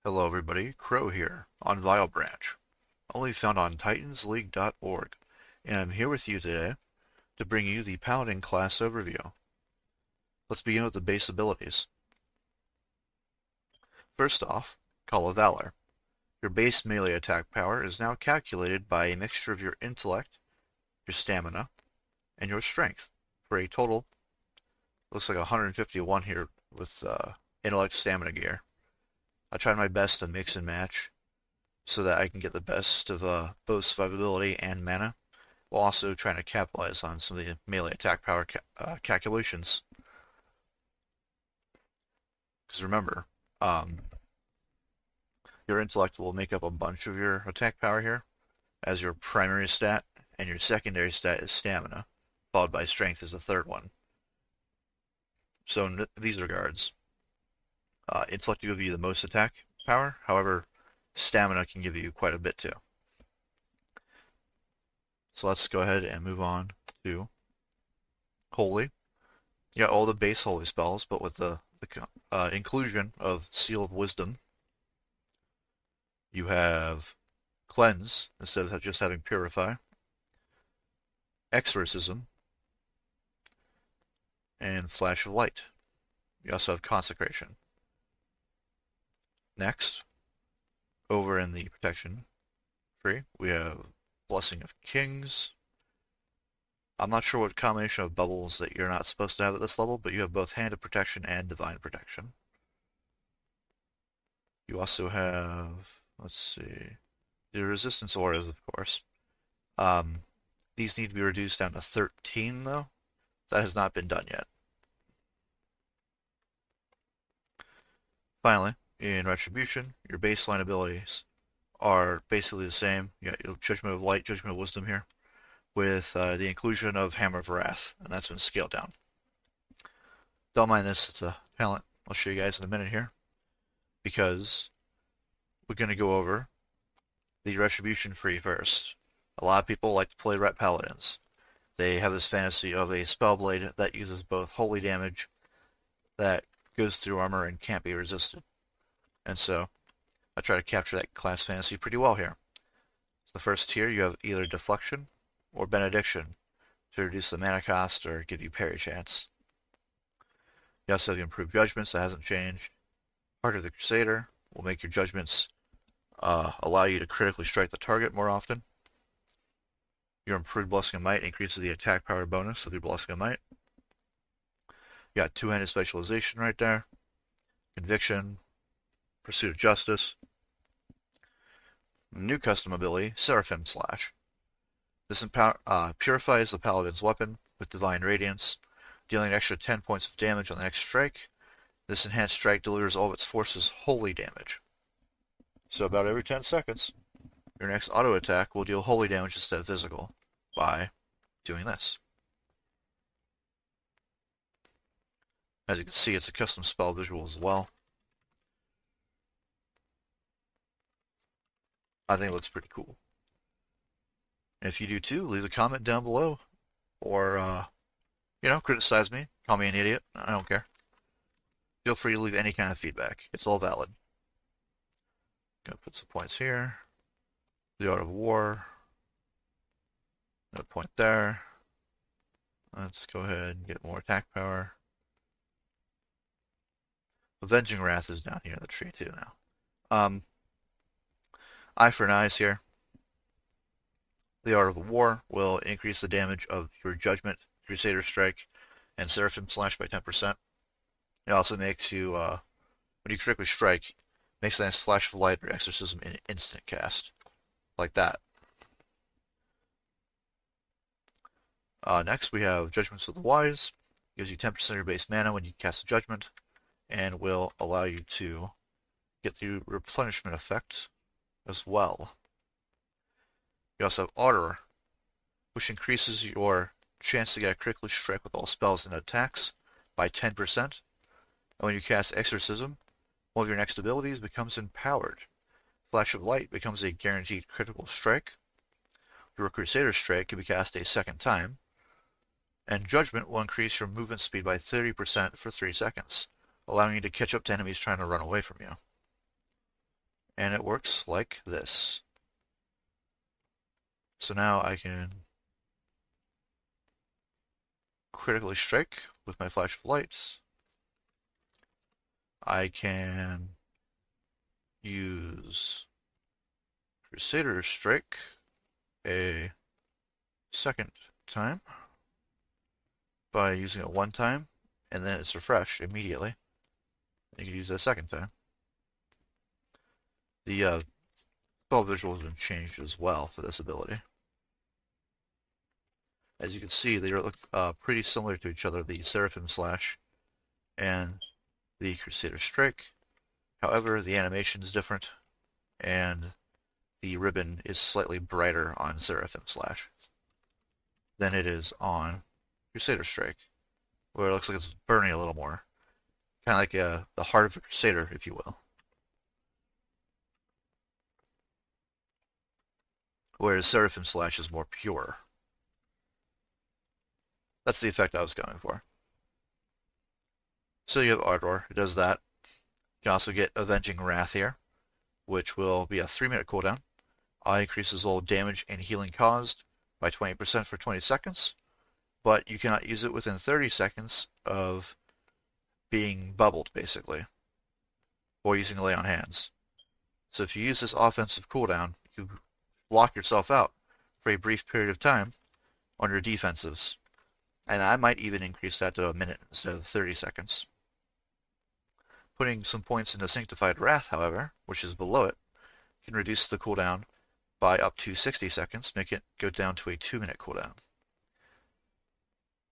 Hello everybody, Crow here on Vilebranch, only found on titansleague.org, and I'm here with you today to bring you the Paladin class overview. Let's begin with the base abilities. First off, Call of Valor. Your base melee attack power is now calculated by a mixture of your intellect, your stamina, and your strength, for a total, looks like 151 here with intellect stamina gear. I tried my best to mix and match so that I can get the best of both survivability and mana, while also trying to capitalize on some of the melee attack power calculations. Because remember, your intellect will make up a bunch of your attack power here as your primary stat, and your secondary stat is stamina, followed by strength as the third one. So in these regards, intellect will give you the most attack power, however, stamina can give you quite a bit too. So let's go ahead and move on to Holy. You got all the base Holy spells, but with the inclusion of Seal of Wisdom, you have Cleanse instead of just having Purify, Exorcism, and Flash of Light. You also have Consecration. Next, over in the protection tree, we have Blessing of Kings. I'm not sure what combination of bubbles that you're not supposed to have at this level, but you have both Hand of Protection and Divine Protection. You also have, let's see, the Resistance Auras, of course. These need to be reduced down to 13, though. That has not been done yet. Finally, in Retribution, your baseline abilities are basically the same. You got your Judgment of Light, Judgment of Wisdom here, with the inclusion of Hammer of Wrath, and that's been scaled down. Don't mind this, it's a talent. I'll show you guys in a minute here, because we're going to go over the Retribution tree first. A lot of people like to play Ret Paladins. They have this fantasy of a Spellblade that uses both holy damage that goes through armor and can't be resisted. And so, I try to capture that class fantasy pretty well here. So the first tier, you have either Deflection or Benediction to reduce the mana cost or give you parry chance. You also have the Improved Judgments, that hasn't changed. Heart of the Crusader will make your judgments allow you to critically strike the target more often. Your Improved Blessing of Might increases the attack power bonus with your Blessing of Might. You got Two-Handed Specialization right there. Conviction, Pursuit of Justice. New custom ability, Seraphim Slash. This purifies the Paladin's weapon with Divine Radiance, dealing an extra 10 points of damage on the next strike. This enhanced strike delivers all of its forces holy damage. So about every 10 seconds, your next auto attack will deal holy damage instead of physical by doing this. As you can see, it's a custom spell visual as well. I think it looks pretty cool. And if you do too, leave a comment down below. Or, criticize me. Call me an idiot. I don't care. Feel free to leave any kind of feedback. It's all valid. Gonna put some points here. The Art of War. Another point there. Let's go ahead and get more attack power. Avenging Wrath is down here in the tree too now. Eye for an Eyes here. The Art of War will increase the damage of your Judgment, Crusader Strike, and Seraphim Slash by 10%. It also makes you, when you critically strike, makes the next Flash of Light or Exorcism an instant cast. Like that. Next we have Judgments of the Wise. Gives you 10% of your base mana when you cast a Judgment, and will allow you to get the replenishment effect as well. You also have Order, which increases your chance to get a critically strike with all spells and attacks by 10%. And when you cast Exorcism, one of your next abilities becomes empowered. Flash of Light becomes a guaranteed critical strike. Your Crusader Strike can be cast a second time. And Judgment will increase your movement speed by 30% for 3 seconds, allowing you to catch up to enemies trying to run away from you. and it works like this. So now I can critically strike with my flash of lights. I can use Crusader Strike a second time by using it one time, and then it's refreshed immediately. You can use it a second time. The spell visual has been changed as well for this ability. As you can see, they look pretty similar to each other, the Seraphim Slash and the Crusader Strike. However, the animation is different, and the ribbon is slightly brighter on Seraphim Slash than it is on Crusader Strike, where it looks like it's burning a little more. Kind of like the heart of a Crusader, if you will. Whereas Seraphim Slash is more pure. That's the effect I was going for. So you have Ardor, it does that. You can also get Avenging Wrath here, which will be a 3-minute cooldown. Increases all damage and healing caused by 20% for 20 seconds, but you cannot use it within 30 seconds of being bubbled, basically, or using Lay on Hands. So if you use this offensive cooldown, you block yourself out for a brief period of time on your defensives. And I might even increase that to a minute instead of 30 seconds. Putting some points into Sanctified Wrath, however, which is below it, can reduce the cooldown by up to 60 seconds, make it go down to a 2-minute cooldown.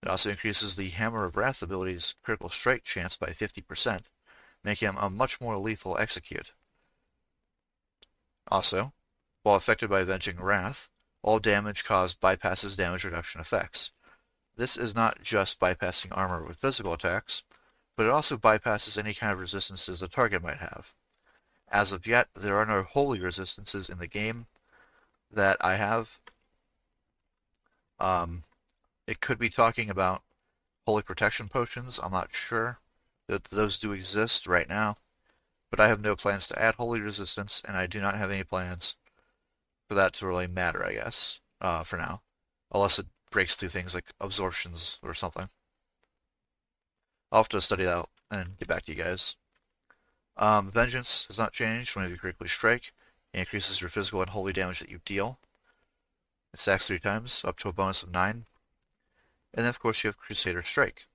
It also increases the Hammer of Wrath ability's critical strike chance by 50%, making him a much more lethal execute. Also, while affected by Avenging Wrath, all damage caused bypasses damage reduction effects. This is not just bypassing armor with physical attacks, but it also bypasses any kind of resistances the target might have. As of yet, there are no holy resistances in the game that I have. It could be talking about holy protection potions. I'm not sure that those do exist right now, but I have no plans to add holy resistance, and I do not have any plans for that to really matter, I guess, for now, unless it breaks through things like absorptions or something. I'll have to study that out and get back to you guys. Vengeance has not changed. Whenever you critically strike, it increases your physical and holy damage that you deal. It stacks 3 times, up to a bonus of 9. And then, of course, you have Crusader Strike.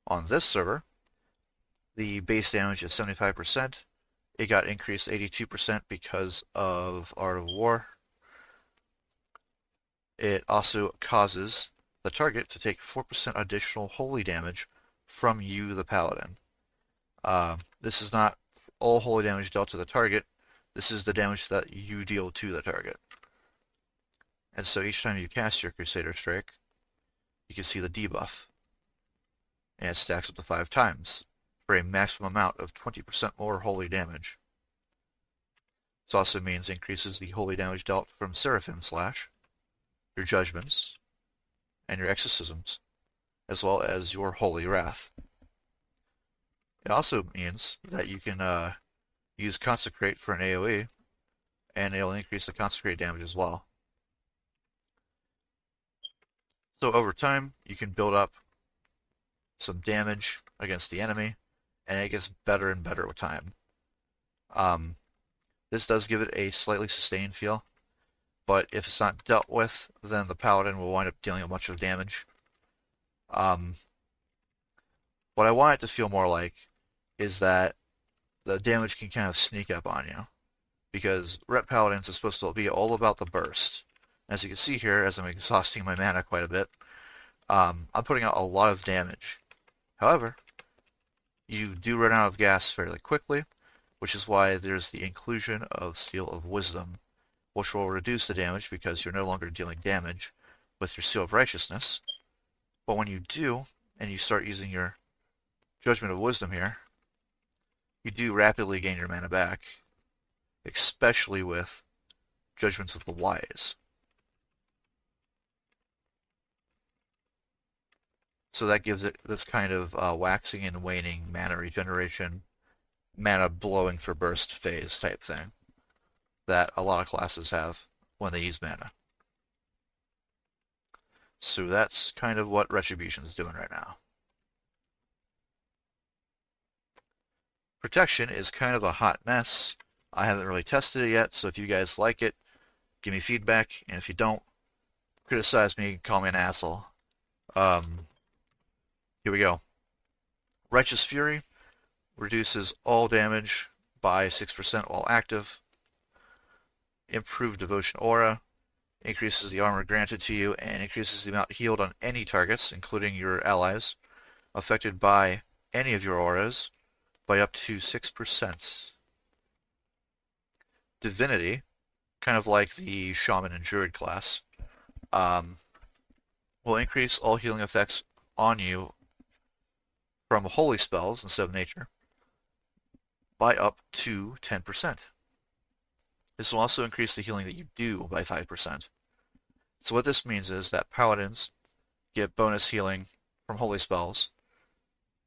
On this server, the base damage is 75%. It got increased 82% because of Art of War. It also causes the target to take 4% additional holy damage from you, the Paladin. This is not all holy damage dealt to the target. This is the damage that you deal to the target. And so each time you cast your Crusader Strike, you can see the debuff. And it stacks up to 5 times for a maximum amount of 20% more holy damage. This also means increases the holy damage dealt from Seraphim Slash, your judgments, and your exorcisms, as well as your holy wrath. It also means that you can use Consecrate for an AoE, and it'll increase the Consecrate damage as well. So over time, you can build up some damage against the enemy, and it gets better and better with time. This does give it a slightly sustained feel, but if it's not dealt with, then the Paladin will wind up dealing a bunch of damage. What I want it to feel more like is that the damage can kind of sneak up on you, because Ret Paladins is supposed to be all about the burst. As you can see here, as I'm exhausting my mana quite a bit, I'm putting out a lot of damage. However, you do run out of gas fairly quickly, which is why there's the inclusion of Seal of Wisdom, which will reduce the damage because you're no longer dealing damage with your Seal of Righteousness. But when you do, and you start using your Judgment of Wisdom here, you do rapidly gain your mana back, especially with Judgments of the Wise. So that gives it this kind of waxing and waning mana regeneration, mana blowing for burst phase type thing. that a lot of classes have when they use mana. So that's kind of what Retribution is doing right now. Protection is kind of a hot mess. I haven't really tested it yet, so if you guys like it, give me feedback, and if you don't, criticize me, call me an asshole. Here we go. Righteous Fury reduces all damage by 6% while active. Improved Devotion Aura increases the armor granted to you and increases the amount healed on any targets, including your allies, affected by any of your auras by up to 6%. Divinity, kind of like the Shaman and Druid class, will increase all healing effects on you from holy spells instead of nature by up to 10%. This will also increase the healing that you do by 5%. So what this means is that paladins get bonus healing from holy spells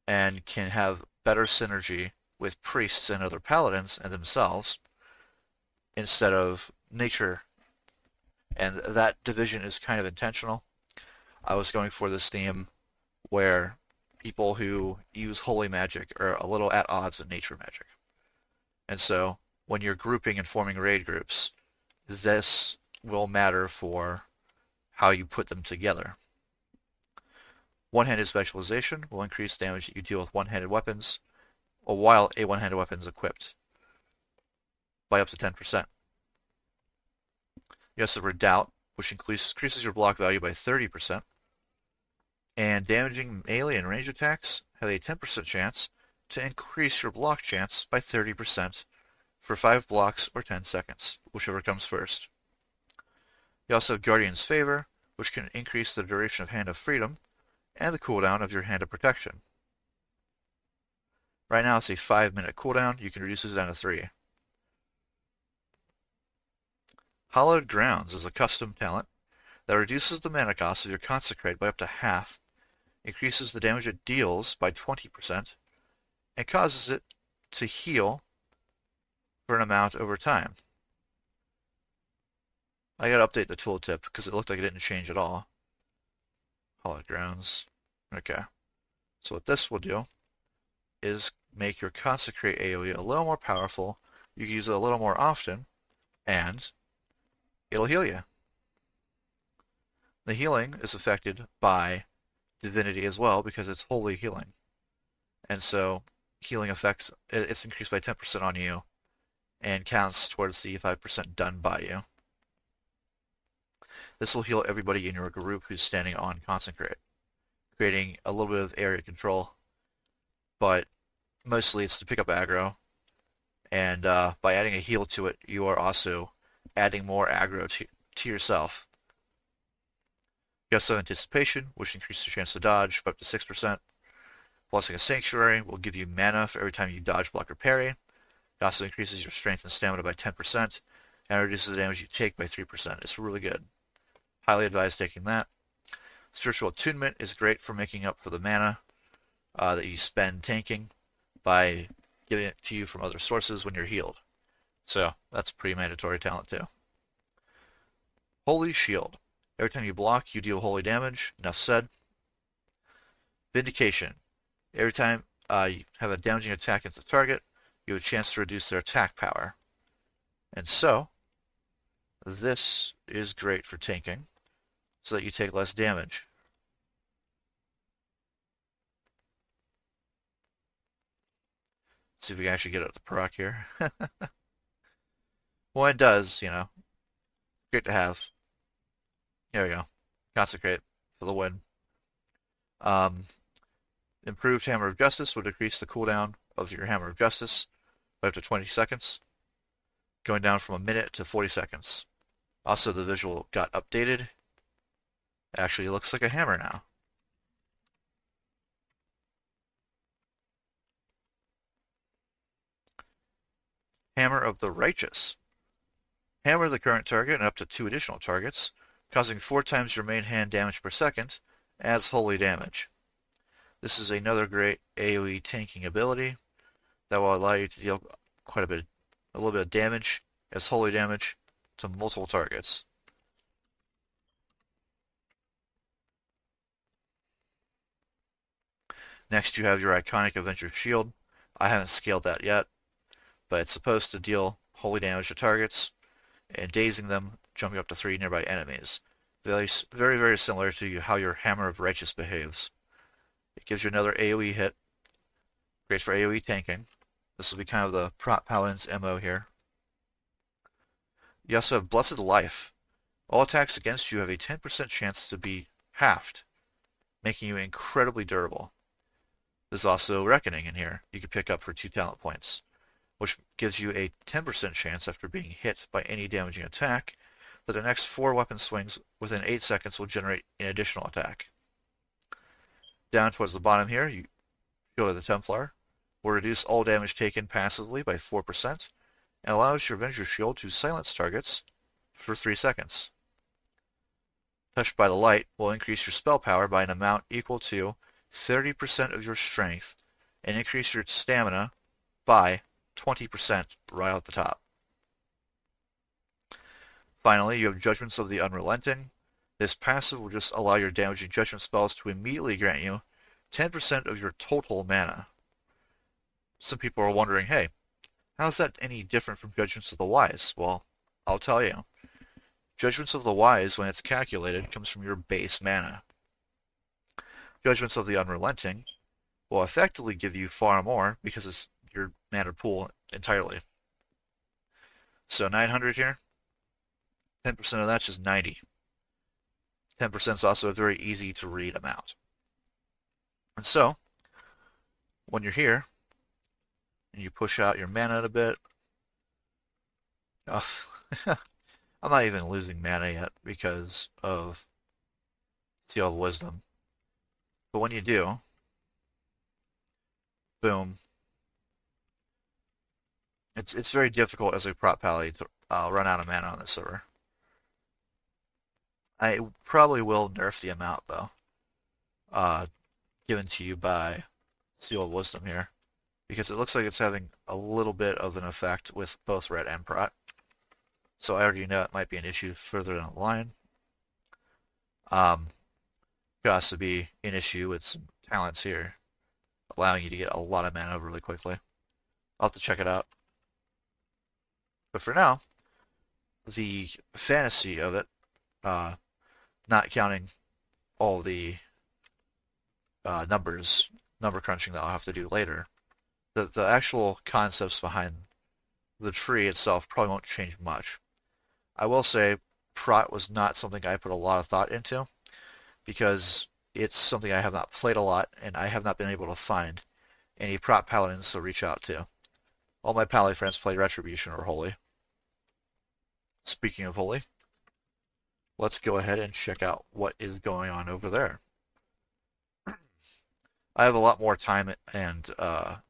and can have better synergy with priests and other paladins and themselves instead of nature. And that division is kind of intentional. I was going for this theme where people who use holy magic are a little at odds with nature magic. And so when you're grouping and forming raid groups, this will matter for how you put them together. One-handed specialization will increase damage that you deal with one-handed weapons while a one-handed weapon is equipped by up to 10%. You also have Redoubt, which increases your block value by 30%. And damaging melee and range attacks have a 10% chance to increase your block chance by 30% for 5 blocks or 10 seconds, whichever comes first. You also have Guardian's Favor, which can increase the duration of Hand of Freedom and the cooldown of your Hand of Protection. Right now it's a 5-minute cooldown. You can reduce it down to 3. Hallowed Grounds is a custom talent that reduces the mana cost of your Consecrate by up to half, increases the damage it deals by 20%, and causes it to heal for an amount over time. I gotta update the tooltip because it looked like it didn't change at all. Hallowed Grounds. Okay. So what this will do is make your Consecrate AoE a little more powerful. You can use it a little more often, and it'll heal you. The healing is affected by Divinity as well because it's holy healing. And so healing effects, it's increased by 10% on you and counts towards the 5% done by you. This will heal everybody in your group who's standing on Consecrate, creating a little bit of area control, but mostly it's to pick up aggro, and by adding a heal to it, you are also adding more aggro to yourself. You also have Anticipation, which increases your chance to dodge by up to 6%. Blessing of Sanctuary will give you mana for every time you dodge, block, or parry. It also increases your strength and stamina by 10%, and reduces the damage you take by 3%. It's really good. Highly advise taking that. Spiritual Attunement is great for making up for the mana that you spend tanking by giving it to you from other sources when you're healed. So that's a pretty mandatory talent too. Holy Shield. Every time you block, you deal holy damage. Enough said. Vindication. Every time you have a damaging attack against a target, you have a chance to reduce their attack power. And so, this is great for tanking, so that you take less damage. Let's see if we can actually get it at the proc here. Well, it does, you know. Great to have. There we go. Consecrate for the win. Improved Hammer of Justice would decrease the cooldown of your Hammer of Justice by up to 20 seconds, going down from a minute to 40 seconds. Also, the visual got updated. It actually looks like a hammer now. Hammer of the Righteous. Hammer the current target and up to 2 additional targets, causing 4 times your main hand damage per second, as holy damage. This is another great AoE tanking ability that will allow you to deal a little bit of damage as holy damage to multiple targets. Next, you have your iconic Avenger Shield. I haven't scaled that yet, but it's supposed to deal holy damage to targets and dazing them, jumping up to 3 nearby enemies. Very similar to how your Hammer of Righteous behaves. It gives you another AoE hit. Great for AoE tanking. This will be kind of the prop Paladin's MO here. You also have Blessed Life. All attacks against you have a 10% chance to be halved, making you incredibly durable. There's also Reckoning in here you can pick up for 2 talent points, which gives you a 10% chance after being hit by any damaging attack that the next 4 weapon swings within 8 seconds will generate an additional attack. Down towards the bottom here, you go to the Templar, will reduce all damage taken passively by 4%, and allows your Avenger Shield to silence targets for 3 seconds. Touched by the Light will increase your spell power by an amount equal to 30% of your strength, and increase your stamina by 20% right off the top. Finally, you have Judgments of the Unrelenting. This passive will just allow your damaging judgment spells to immediately grant you 10% of your total mana. Some people are wondering, hey, how's that any different from Judgments of the Wise? Well, I'll tell you. Judgments of the Wise, when it's calculated, comes from your base mana. Judgments of the Unrelenting will effectively give you far more because it's your mana pool entirely. So 900 here, 10% of that's just 90. 10% is also a very easy to read amount. And so, when you're here, and you push out your mana a bit, I'm not even losing mana yet because of Seal of Wisdom. But when you do, boom, it's very difficult as a prop paladin to run out of mana on this server. I probably will nerf the amount though, given to you by Seal of Wisdom here, because it looks like it's having a little bit of an effect with both red and prot. So I already know it might be an issue further down the line. Could also be an issue with some talents here, allowing you to get a lot of mana really quickly. I'll have to check it out. But for now, the fantasy of it, not counting all the number crunching that I'll have to do later, the actual concepts behind the tree itself probably won't change much. I will say prot was not something I put a lot of thought into because it's something I have not played a lot and I have not been able to find any prot paladins to reach out to. All my pally friends play Retribution or Holy. Speaking of Holy, let's go ahead and check out what is going on over there. I have a lot more time and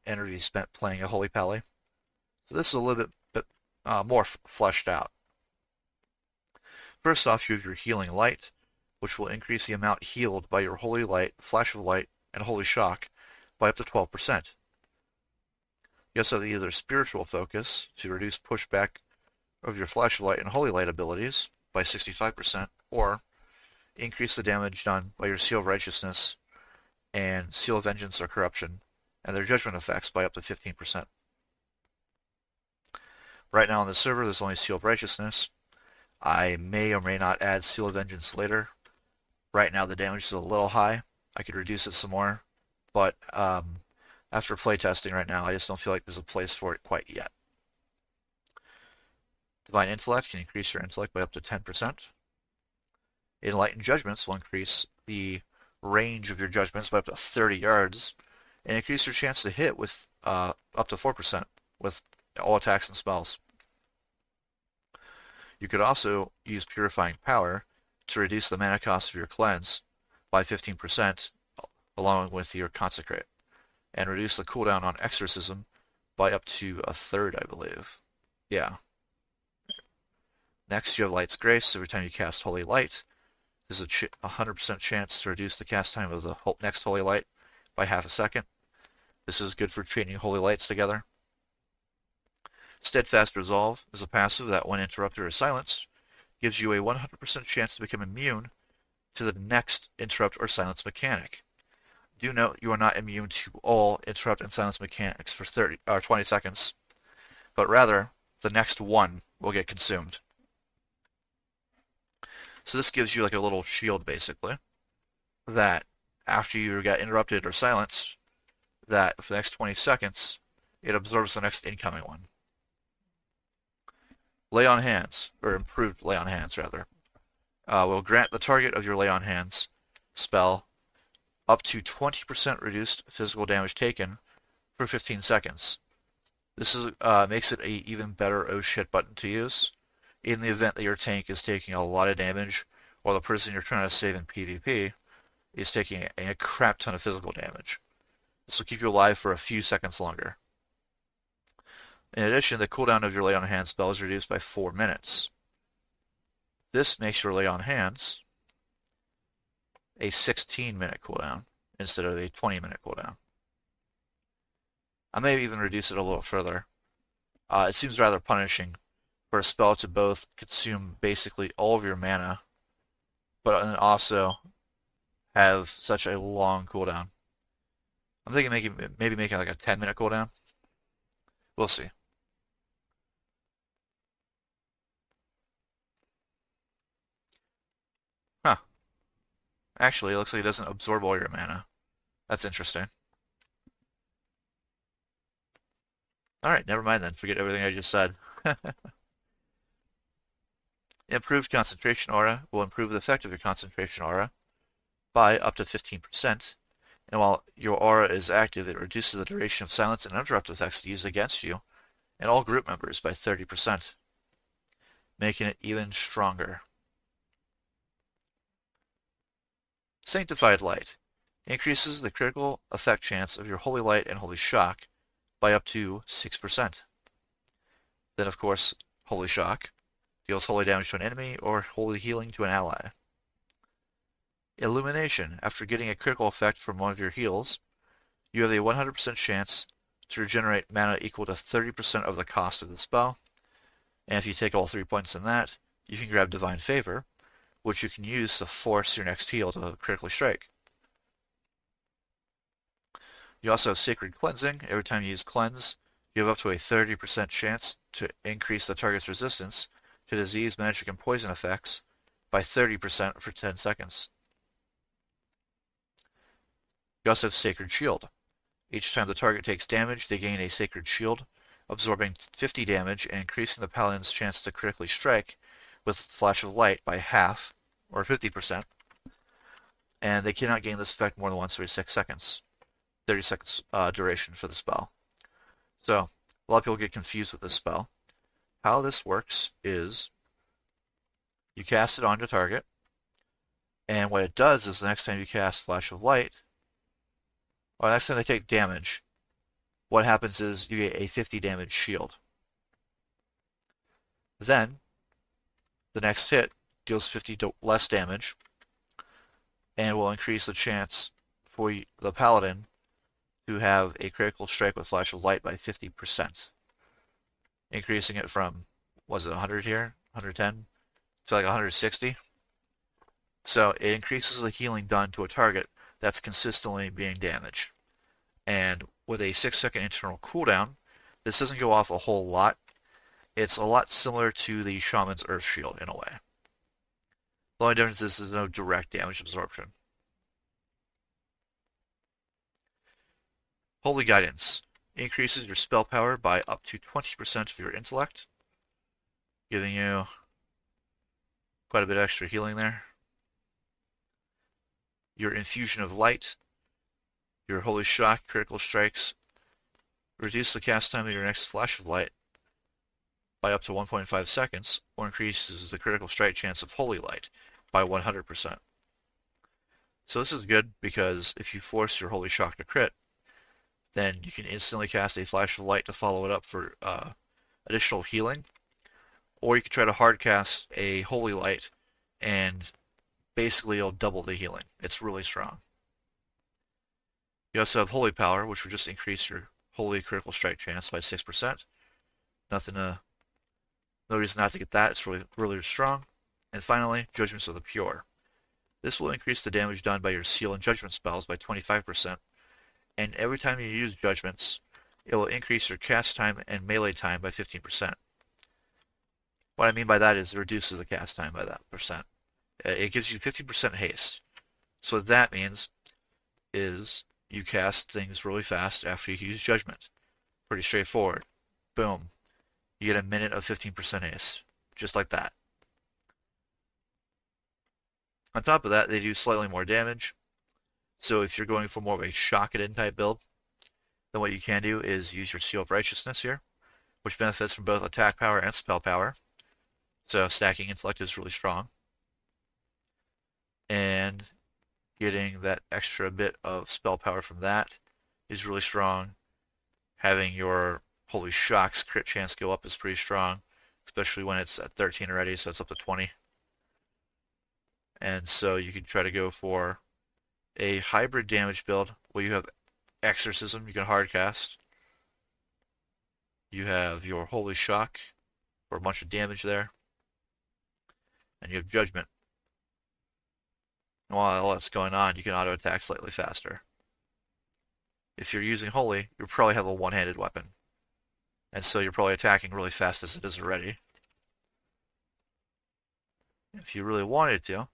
energy spent playing a Holy Pally, so this is a little bit more fleshed out. First off, you have your Healing Light, which will increase the amount healed by your Holy Light, Flash of Light, and Holy Shock by up to 12%. You also have either Spiritual Focus to reduce pushback of your Flash of Light and Holy Light abilities by 65%, or increase the damage done by your Seal of Righteousness and Seal of Vengeance or Corruption and their judgment effects by up to 15%. Right now on the server, there's only Seal of Righteousness. I may or may not add Seal of Vengeance later. Right now the damage is a little high. I could reduce it some more, but after playtesting right now, I just don't feel like there's a place for it quite yet. Divine Intellect can increase your intellect by up to 10%. Enlightened Judgments will increase the range of your judgments by up to 30 yards, and increase your chance to hit with up to 4% with all attacks and spells. You could also use Purifying Power to reduce the mana cost of your cleanse by 15%, along with your Consecrate, and reduce the cooldown on Exorcism by up to a third, I believe. Yeah. Next, you have Light's Grace. Every time you cast Holy Light, there's a 100% chance to reduce the cast time of the next Holy Light by half a second. This is good for chaining Holy Lights together. Steadfast Resolve is a passive that, when interrupted or silenced, gives you a 100% chance to become immune to the next interrupt or silence mechanic. Do note you are not immune to all interrupt and silence mechanics for 30 or 20 seconds, but rather the next one will get consumed. So this gives you like a little shield basically that after you get interrupted or silenced, that for the next 20 seconds, it absorbs the next incoming one. Lay on Hands, or improved Lay on Hands rather, will grant the target of your Lay on Hands spell up to 20% reduced physical damage taken for 15 seconds. This makes it an even better oh shit button to use in the event that your tank is taking a lot of damage, or the person you're trying to save in PvP is taking a crap ton of physical damage. This will keep you alive for a few seconds longer. In addition, the cooldown of your Lay on Hands spell is reduced by 4 minutes. This makes your Lay on Hands a 16-minute cooldown instead of a 20-minute cooldown. I may even reduce it a little further. It seems rather punishing for a spell to both consume basically all of your mana, but then also have such a long cooldown. I'm thinking maybe making like a 10-minute cooldown. We'll see. Huh. Actually, it looks like it doesn't absorb all your mana. That's interesting. Alright, never mind then. Forget everything I just said. Improved Concentration Aura will improve the effect of your Concentration Aura by up to 15%, and while your aura is active, it reduces the duration of silence and interrupt effects used against you and all group members by 30%, making it even stronger. Sanctified Light increases the critical effect chance of your Holy Light and Holy Shock by up to 6%. Then, of course, Holy Shock deals holy damage to an enemy or holy healing to an ally. Illumination. After getting a critical effect from one of your heals, you have a 100% chance to regenerate mana equal to 30% of the cost of the spell. And if you take all 3 points in that, you can grab Divine Favor, which you can use to force your next heal to critically strike. You also have Sacred Cleansing. Every time you use Cleanse, you have up to a 30% chance to increase the target's resistance to disease, magic, and poison effects by 30% for 10 seconds. You also have Sacred Shield. Each time the target takes damage, they gain a Sacred Shield, absorbing 50 damage and increasing the Paladin's chance to critically strike with Flash of Light by half, or 50%. And they cannot gain this effect more than once every 6 seconds. 30 seconds duration for the spell. So, a lot of people get confused with this spell. How this works is you cast it onto target, and what it does is the next time you cast Flash of Light, or the next time they take damage, what happens is you get a 50 damage shield. Then, the next hit deals 50 less damage, and will increase the chance for the Paladin to have a critical strike with Flash of Light by 50%. Increasing it from, was it 100 here? 110? To like 160? So it increases the healing done to a target that's consistently being damaged. And with a 6-second internal cooldown, this doesn't go off a whole lot. It's a lot similar to the Shaman's Earth Shield in a way. The only difference is there's no direct damage absorption. Holy Guidance increases your spell power by up to 20% of your intellect, giving you quite a bit extra healing there. Your Infusion of Light, your Holy Shock critical strikes, reduce the cast time of your next Flash of Light by up to 1.5 seconds, or increases the critical strike chance of Holy Light by 100%. So this is good because if you force your Holy Shock to crit, then you can instantly cast a Flash of Light to follow it up for additional healing. Or you can try to hard cast a Holy Light and basically it'll double the healing. It's really strong. You also have Holy Power, which will just increase your Holy critical strike chance by 6%. Nothing no reason not to get that. It's really strong. And finally, Judgments of the Pure. This will increase the damage done by your Seal and Judgment spells by 25%, and every time you use Judgments, it will increase your cast time and melee time by 15%. What I mean by that is it reduces the cast time by that percent. It gives you 50% haste. So what that means is you cast things really fast after you use Judgment. Pretty straightforward. Boom. You get a minute of 15% haste. Just like that. On top of that, they do slightly more damage. So if you're going for more of a shock-it-in type build, then what you can do is use your Seal of Righteousness here, which benefits from both attack power and spell power. So stacking intellect is really strong. And getting that extra bit of spell power from that is really strong. Having your Holy Shock's crit chance go up is pretty strong, especially when it's at 13 already, so it's up to 20. And so you can try to go for a hybrid damage build where you have Exorcism you can hardcast. You have your Holy Shock for a bunch of damage there. And you have Judgment. And while all that's going on, you can auto attack slightly faster. If you're using Holy, you'll probably have a one-handed weapon. And so you're probably attacking really fast as it is already. If you really wanted to,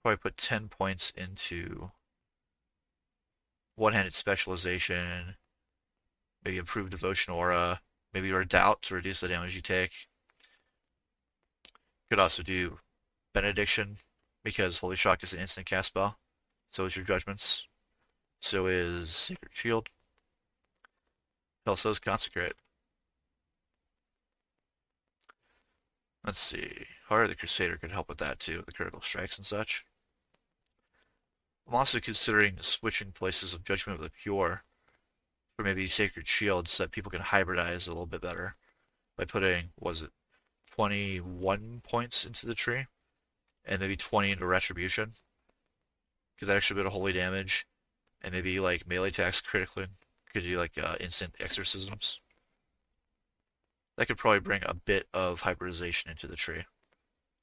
probably put 10 points into one-handed specialization, maybe improved devotion aura, maybe your doubt to reduce the damage you take. Could also do benediction, because Holy Shock is an instant cast spell. So is your Judgments. So is Sacred Shield. Also is Consecrate. Let's see. Heart of the Crusader could help with that too, the critical strikes and such. I'm also considering switching places of Judgment of the Pure for maybe Sacred Shield so that people can hybridize a little bit better by putting, was it 21 points into the tree and maybe 20 into Retribution, because that extra bit of holy damage, and maybe like melee attacks critically could do like instant exorcisms. That could probably bring a bit of hybridization into the tree.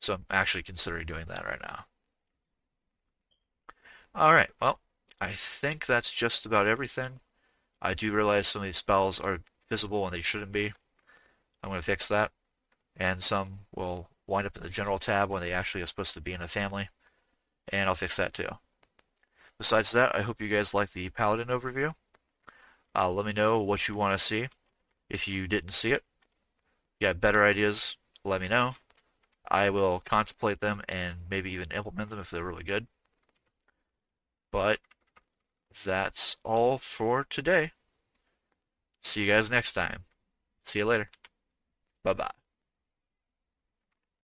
So I'm actually considering doing that right now. Alright, well, I think that's just about everything. I do realize some of these spells are visible and they shouldn't be. I'm going to fix that. And some will wind up in the general tab when they actually are supposed to be in a family. And I'll fix that too. Besides that, I hope you guys like the Paladin overview. Let me know what you want to see. If you didn't see it, you got better ideas, let me know. I will contemplate them and maybe even implement them if they're really good. But that's all for today. See you guys next time. See you later. Bye-bye.